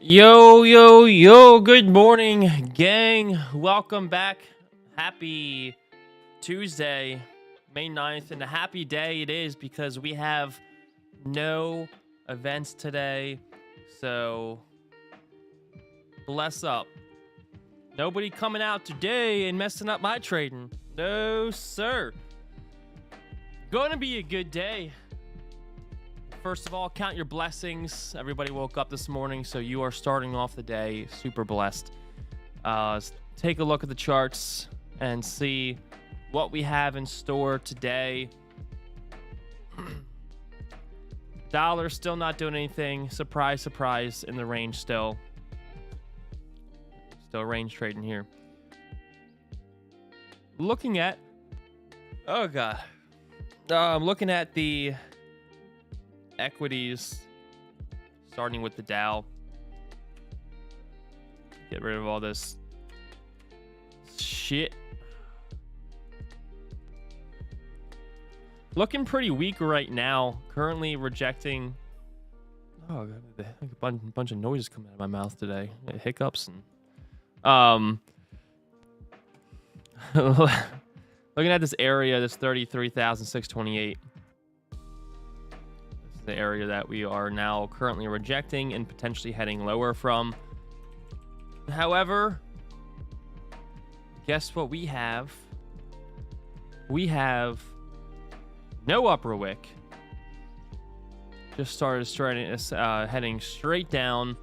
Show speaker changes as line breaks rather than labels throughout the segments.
Yo, good morning, gang. Welcome back. Happy Tuesday, May 9th, and a happy day it is because we have no events today. So, bless up. Nobody coming out today and messing up my trading. No, sir. Gonna be a good day. First of all, count your blessings. Everybody woke up this morning, so you are starting off the day super blessed. Take a look at the charts and see what we have in store today. Dollar still not doing anything. Surprise, surprise, in the range still. Still range trading here. Looking at... Oh, God. I'm looking at the equities, starting with the Dow. Get rid of all this shit. Looking pretty weak right now. Currently rejecting. Oh, a bunch of noises coming out of my mouth today. Hiccups and looking at this area, this 33,628. The area that we are now currently rejecting and potentially heading lower from. However, guess what we have? We have no upper wick. Just started heading straight down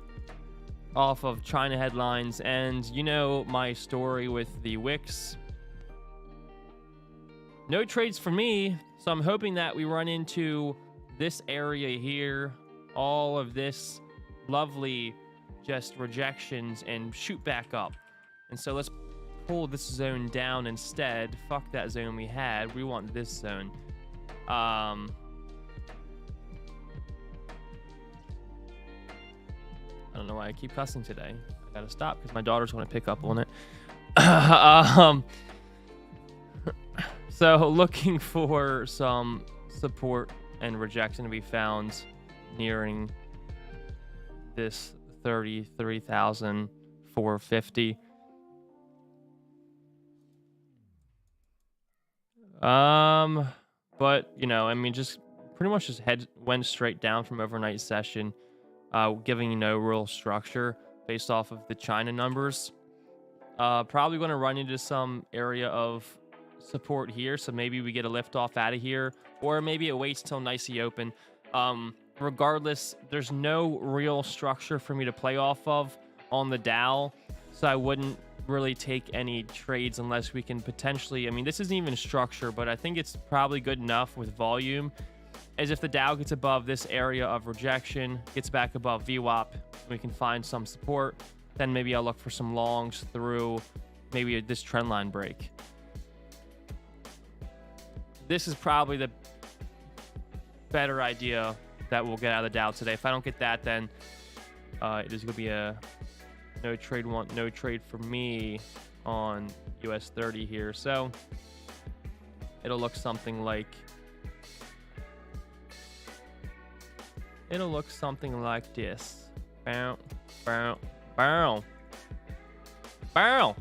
off of China headlines, and you know my story with the wicks. No trades for me, so I'm hoping that we run into this area here, all of this lovely just rejections, and shoot back up. And so let's pull this zone down instead. Fuck that zone we had. We want this zone. I don't know why I keep cussing today. I gotta stop because my daughter's going to pick up on it. So looking for some support and rejection to be found nearing this 33,450. But you know, I mean, just pretty much just went straight down from overnight session, giving no real structure based off of the China numbers. Probably going to run into some area of support here, so maybe we get a lift off out of here, or maybe it waits till nicely open. Regardless, there's no real structure for me to play off of on the Dow, so I wouldn't really take any trades unless we can potentially, I mean, this isn't even structure, but I think it's probably good enough with volume, as if the Dow gets above this area of rejection, gets back above VWAP, we can find some support, then maybe I'll look for some longs through maybe this trend line break. This is probably the better idea that we'll get out of the Dow today. If I don't get that, then it is going to be a no trade for me on US30 here. So it'll look something like this. Bow, bow, bow, bow.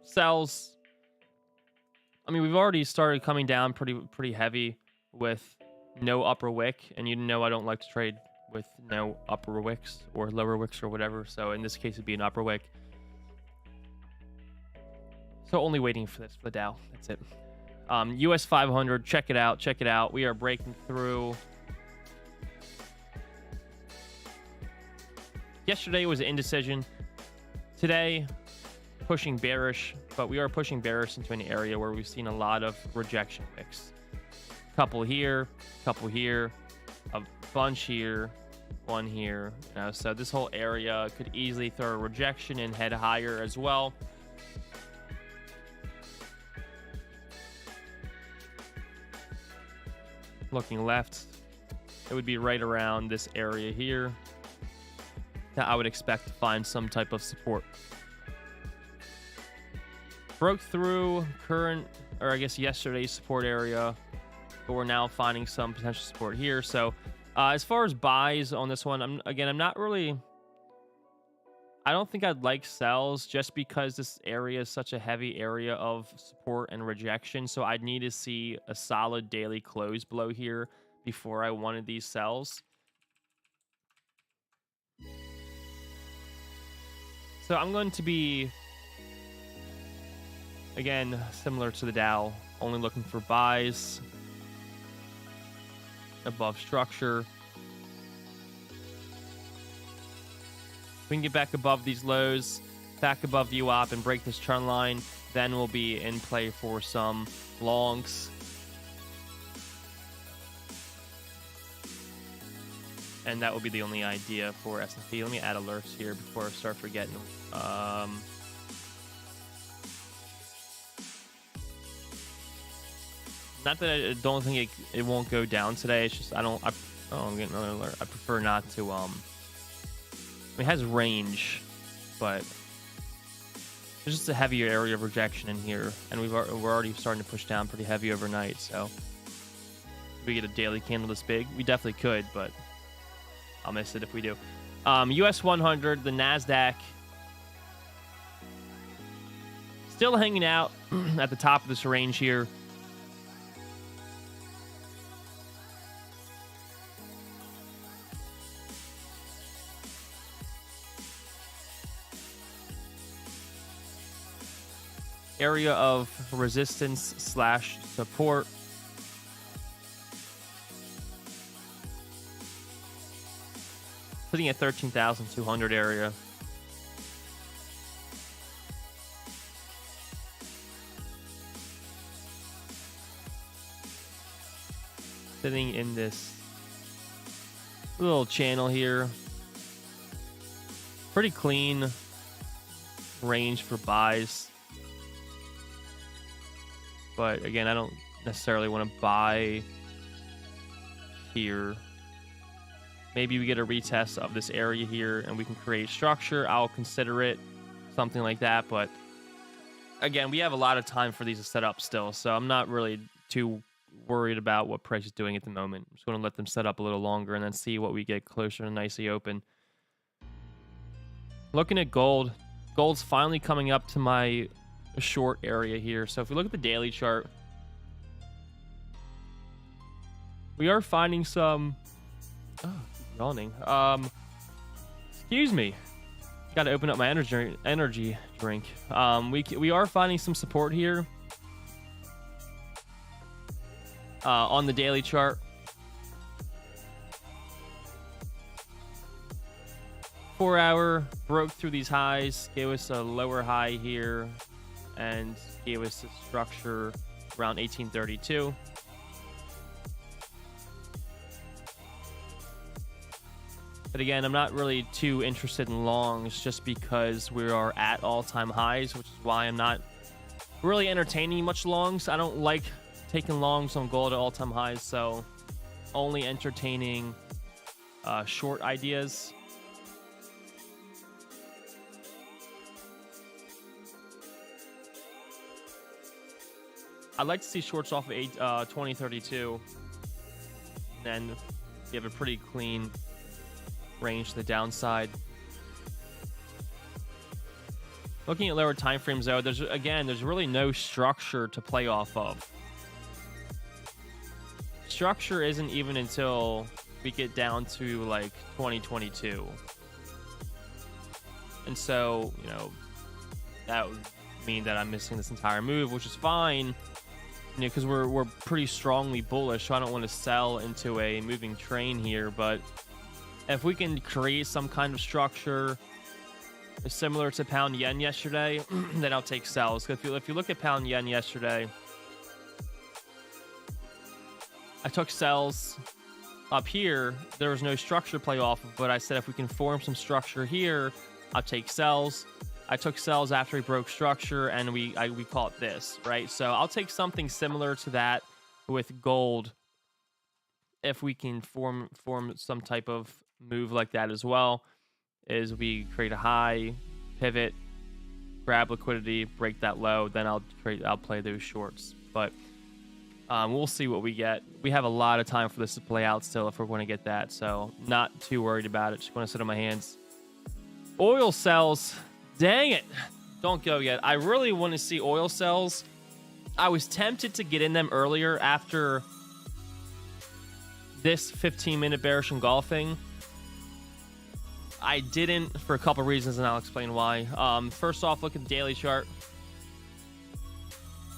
Sells. I mean, we've already started coming down pretty heavy with no upper wick, and you know I don't like to trade with no upper wicks or lower wicks or whatever. So in this case, it'd be an upper wick. So only waiting for this for the Dow. That's it. US 500. Check it out. We are breaking through. Yesterday was an indecision. Today, pushing bearish, but we are pushing bearish into an area where we've seen a lot of rejection wicks. Couple here, a bunch here, one here. So this whole area could easily throw a rejection and head higher as well. Looking left, it would be right around this area here that I would expect to find some type of support. Broke through current, or I guess yesterday's support area, but we're now finding some potential support here. So As far as buys on this one, I'm not really. I don't think I'd like sells just because this area is such a heavy area of support and rejection. So I'd need to see a solid daily close below here before I wanted these sells. So I'm going to be, again, similar to the Dow, only looking for buys above structure. We can get back above these lows, back above the UOP and break this trend line, then we'll be in play for some longs. And that will be the only idea for S&P. Let me add alerts here before I start forgetting. Not that I don't think it won't go down today. It's just I'm getting another alert. I prefer not to. It has range, but there's just a heavier area of rejection in here, and we're already starting to push down pretty heavy overnight. So if we get a daily candle this big, we definitely could, but I'll miss it if we do. US 100, the Nasdaq, still hanging out at the top of this range here. Area of resistance / support. Sitting at 13,200 area. Sitting in this little channel here. Pretty clean range for buys. But again, I don't necessarily want to buy here. Maybe we get a retest of this area here and we can create structure. I'll consider it, something like that. But again, we have a lot of time for these to set up still. So I'm not really too worried about what price is doing at the moment. I'm just going to let them set up a little longer and then see what we get closer to nicely open. Looking at gold. Gold's finally coming up to my short area here. So if we look at the daily chart, we are finding some yawning. Excuse me, got to open up my energy drink. We are finding some support here on the daily chart. 4 hour broke through these highs, gave us a lower high here and gave us a structure around 1832. But again, I'm not really too interested in longs just because we are at all-time highs, which is why I'm not really entertaining much longs. I don't like taking longs on gold at all-time highs, so only entertaining short ideas. I'd like to see shorts off of 2032. Then you have a pretty clean range to the downside. Looking at lower time frames though, there's really no structure to play off of. Structure isn't even until we get down to like 2022. And so, you know, that would mean that I'm missing this entire move, which is fine. You know, because we're pretty strongly bullish, so I don't want to sell into a moving train here. But if we can create some kind of structure similar to pound yen yesterday, then I'll take sells. If you look at pound yen yesterday, I took sells up here. There was no structure play off of, but I said if we can form some structure here, I'll take sells. I took sells after we broke structure, and we call it this, right? So I'll take something similar to that with gold if we can form some type of move like that as well. Is we create a high, pivot, grab liquidity, break that low, then I'll play those shorts. But We'll see what we get. We have a lot of time for this to play out still if we're going to get that. So not too worried about it. Just going to sit on my hands. Oil sells. Dang it. Don't go yet. I really want to see oil sells. I was tempted to get in them earlier after this 15-minute bearish engulfing. I didn't for a couple reasons, and I'll explain why. First off, look at the daily chart.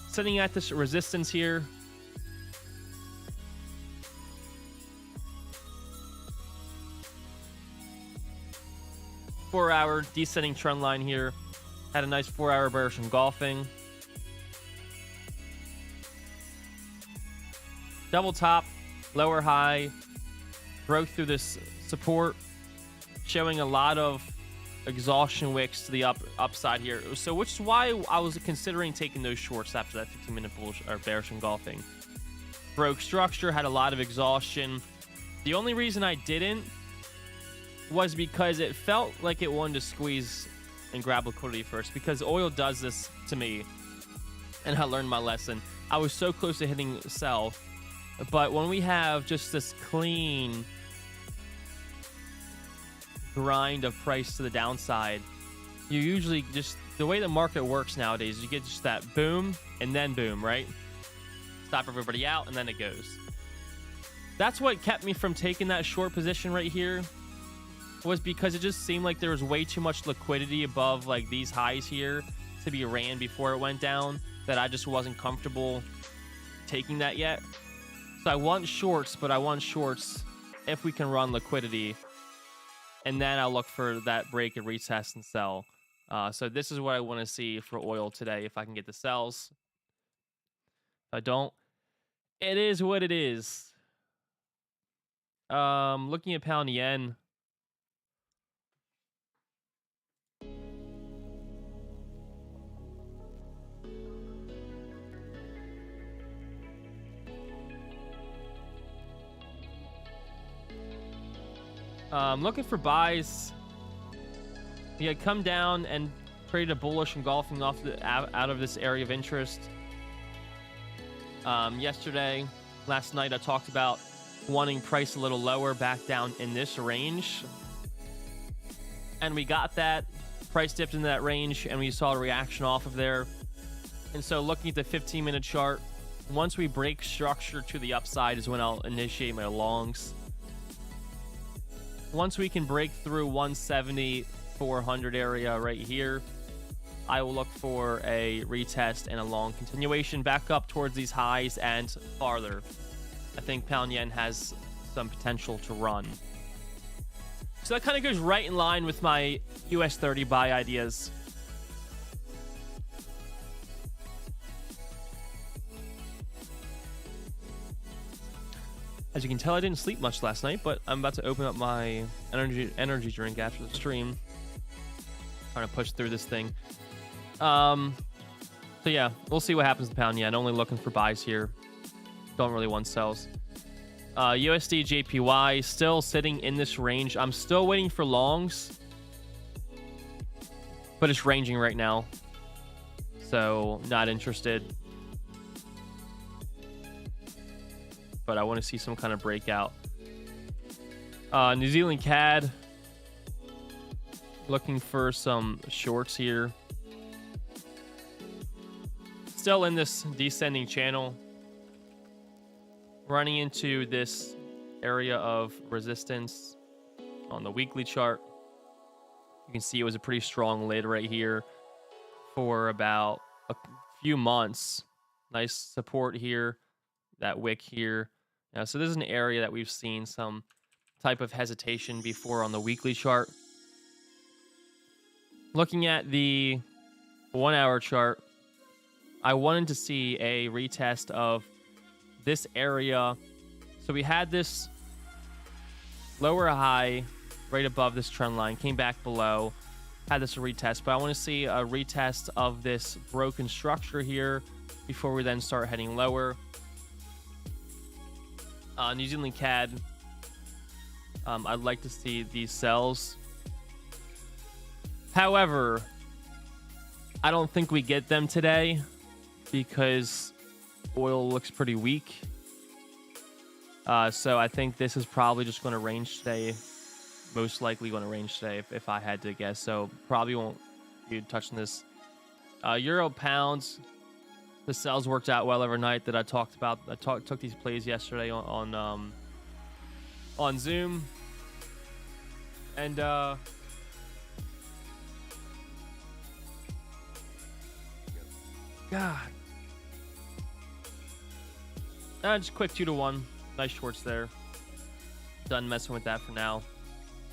Sitting at this resistance here. Four-hour descending trend line here. Had a nice 4-hour bearish engulfing. Double top, lower high, broke through this support, showing a lot of exhaustion wicks to the upside here. So which is why I was considering taking those shorts after that 15-minute bullish or bearish engulfing. Broke structure, had a lot of exhaustion. The only reason I didn't was because it felt like it wanted to squeeze and grab liquidity first, because oil does this to me, and I learned my lesson. I was so close to hitting sell, but when we have just this clean grind of price to the downside, you usually just, the way the market works nowadays, you get just that boom and then boom, right? Stop everybody out and then it goes. That's what kept me from taking that short position right here, was because it just seemed like there was way too much liquidity above like these highs here to be ran before it went down, that I just wasn't comfortable taking that yet. So I want shorts, but I want shorts if we can run liquidity, and then I'll look for that break and retest and sell. So this is what I want to see for oil today, if I can get the sells. If I don't, it is what it is. Looking at pound yen. Looking for buys. He had come down and traded a bullish engulfing off out of this area of interest. Last night I talked about wanting price a little lower, back down in this range, and we got that. Price dipped into that range, and we saw a reaction off of there. And so, looking at the 15-minute chart, once we break structure to the upside is when I'll initiate my longs. Once we can break through 170, 400 area right here, I will look for a retest and a long continuation back up towards these highs and farther. I think pound yen has some potential to run. So that kind of goes right in line with my US30 buy ideas. As you can tell, I didn't sleep much last night, but I'm about to open up my energy drink after the stream. Trying to push through this thing. So yeah, we'll see what happens to pound yen. Only looking for buys here. Don't really want sells. USD JPY still sitting in this range. I'm still waiting for longs, but it's ranging right now, so not interested. But I want to see some kind of breakout. New Zealand CAD, looking for some shorts here. Still in this descending channel, running into this area of resistance on the weekly chart. You can see it was a pretty strong lid right here for about a few months. Nice support here, that wick here. So this is an area that we've seen some type of hesitation before on the weekly chart. Looking at the 1 hour chart, I wanted to see a retest of this area. So we had this lower high right above this trend line, came back below, had this retest, but I want to see a retest of this broken structure here before we then start heading lower. New Zealand CAD, I'd like to see these sells. However, I don't think we get them today because Oil looks pretty weak. So I think this is probably just going to range today. Most likely going to range today if I had to guess. So probably won't be touching this. Euro pounds. The sells worked out well overnight that I talked about. I took these plays yesterday on Zoom. And God. Just quick 2-to-1. Nice shorts there. Done messing with that for now.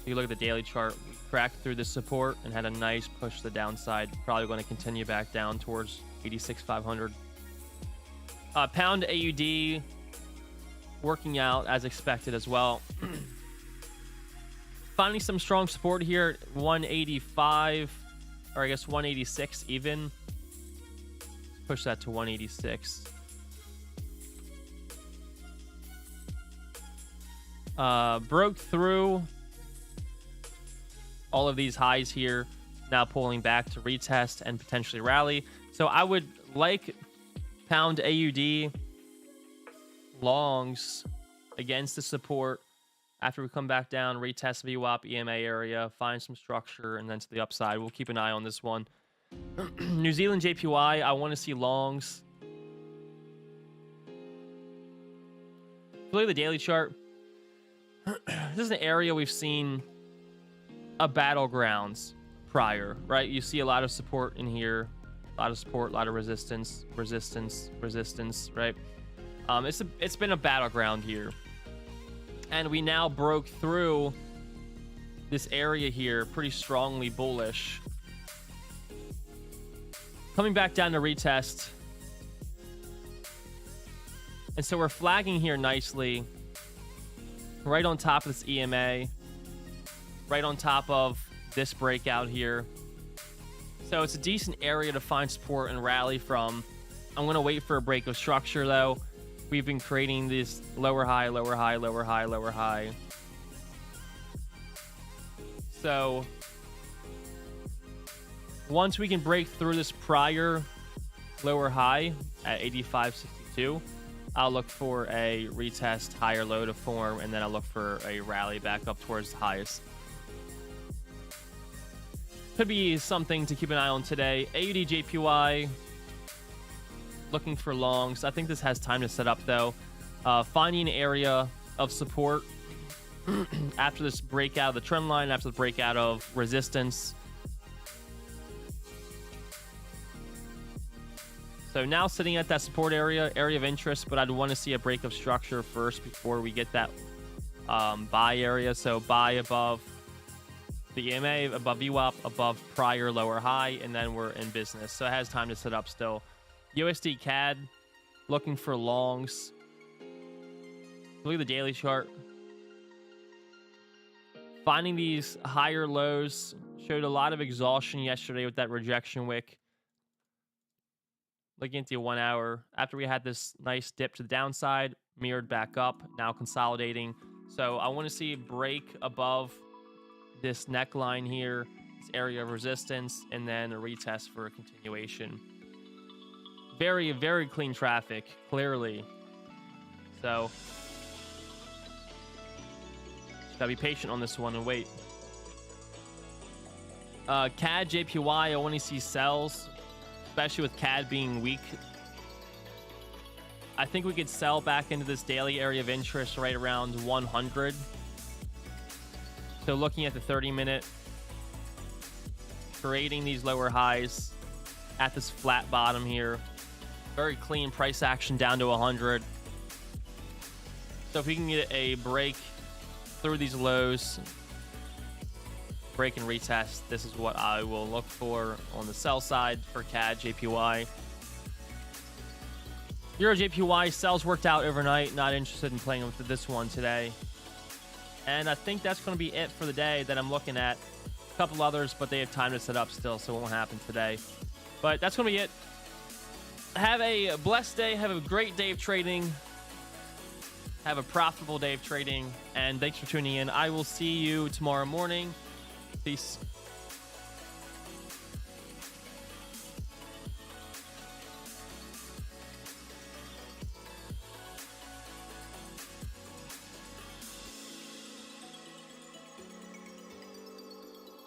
If you look at the daily chart, we cracked through the support and had a nice push to the downside. Probably going to continue back down towards 86,500. Pound AUD working out as expected as well. Finding some strong support here at 185, or I guess 186 even. Push that to 186. Broke through all of these highs here, now pulling back to retest and potentially rally. So I would like pound AUD longs against the support after we come back down, retest VWAP EMA area, find some structure, and then to the upside. We'll keep an eye on this one. New Zealand JPY, I want to see longs. Look at the daily chart. This is an area we've seen a battlegrounds prior, right? You see a lot of support in here, a lot of support, a lot of resistance, right? It's been a battleground here, and we now broke through this area here pretty strongly bullish, coming back down to retest, and so we're flagging here nicely right on top of this EMA, right on top of this breakout here. So it's a decent area to find support and rally from. I'm going to wait for a break of structure though. We've been creating this lower high, lower high, lower high, lower high. So once we can break through this prior lower high at 85.62, I'll look for a retest higher low to form, and then I'll look for a rally back up towards the highest. Could be something to keep an eye on today. AUD JPY, looking for longs. I think this has time to set up though. Finding an area of support after this breakout of the trend line, after the breakout of resistance. So now sitting at that support area of interest, but I'd want to see a break of structure first before we get that buy area. So buy above the EMA, above VWAP, above prior lower high, and then we're in business. So it has time to set up still. USD CAD, looking for longs. Look at the daily chart. Finding these higher lows, showed a lot of exhaustion yesterday with that rejection wick. Looking at the 1 hour, after we had this nice dip to the downside, mirrored back up, now consolidating. So I want to see a break above this neckline here, this area of resistance, and then a retest for a continuation. Very, very clean traffic, clearly. So just gotta be patient on this one and wait. CAD JPY, I want to see sells, especially with CAD being weak. I think we could sell back into this daily area of interest right around 100. So looking at the 30-minute, creating these lower highs at this flat bottom here. Very clean price action down to 100. So if we can get a break through these lows, break and retest, this is what I will look for on the sell side for CAD JPY. Euro JPY sells worked out overnight. Not interested in playing with this one today. And I think that's going to be it for the day that I'm looking at. A couple others, but they have time to set up still, so it won't happen today. But that's going to be it. Have a blessed day. Have a great day of trading. Have a profitable day of trading. And thanks for tuning in. I will see you tomorrow morning. Peace.